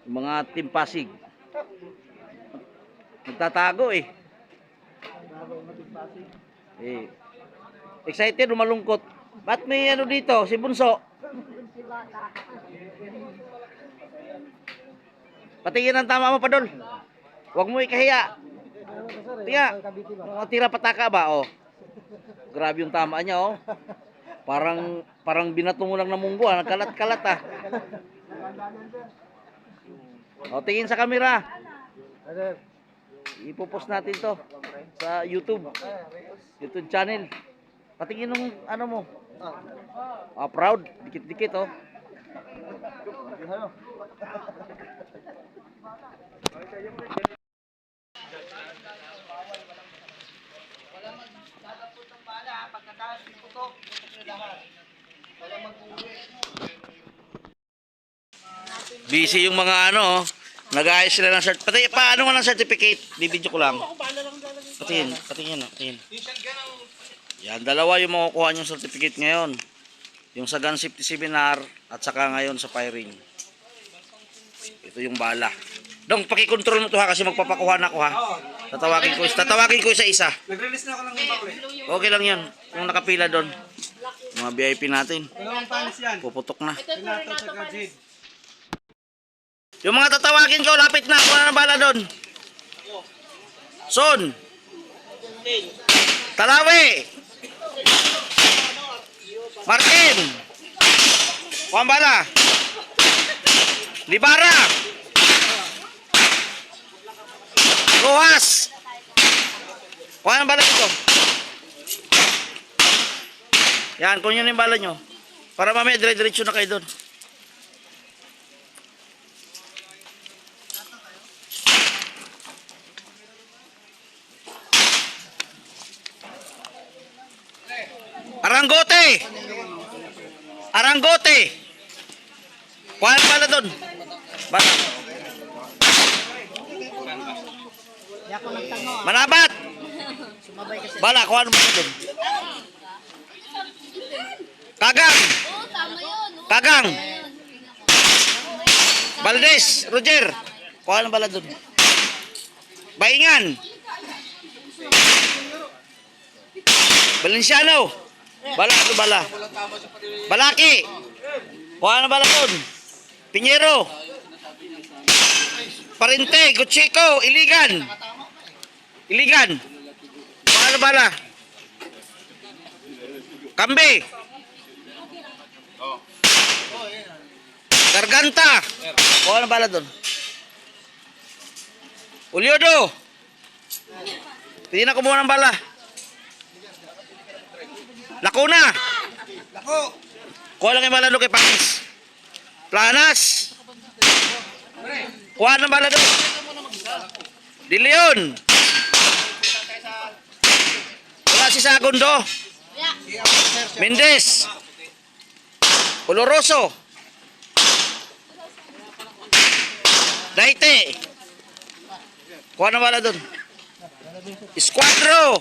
Mga Team Pasig. Nagtatago eh. Excited o malungkot? Ba't may ano dito? Si Bunso? Patingin ang tama mo, Padol. Huwag mo ikahiya. Tiya, mga tira pataka ba? Oh. Grabe yung tama niya, oh. Parang binato mo lang ng munggo, ah. Nagkalat-kalat, ah. O, tingin sa camera. Ipopost natin to sa YouTube channel. Patingin ng ano mo. Proud, dikit-dikit, oh. Busy yung mga ano, nag-aayos sila ng cert. Pati paano nga ng certificate? Bibidyo ko lang. Patingin. Yan, dalawa yung makukuha yung certificate ngayon. Yung sa gun safety seminar at saka ngayon sa firing. Ito yung bala. Dong, paki-control mo to ha kasi magpapakuha na ako ha. Tatawagin ko isa-isa. Nag-release na ako lang yung bauli. Okay lang yan. Kung nakapila doon. Mga VIP natin. Dalawang panis yan. Puputok na. Pinato sa Gajid. Yung mga tatawagin ko, lapit na. Kuha na bala doon. Son. Talawi. Martin. Kuha bala. Libara. Rojas. Kuha na bala dito. Yan, kung yun yung bala nyo. Para mamaya dire-diretso na kayo doon. Aranggote. Kuha na bala doon. Bala. Manabat. Bala, kuha na bala doon. Kagang. Valdez, Roger. Kuha na bala doon. Baingan. Valenciano. Bala. Balaki. Kuha na bala doon. Piñero. Parente, Guchico, Iligan. Kuha na bala. Kambe. Garganta. Kuha na bala doon. Uliodo. Pili na kumuha ng bala. Lacuna. Kuha lang yung bala doon kay Panis. Planas. Kuha ng bala doon. De Leon. Wala si Sagundo. Mendez. Oloroso. Daite. Kuha ng bala doon. Escuadro.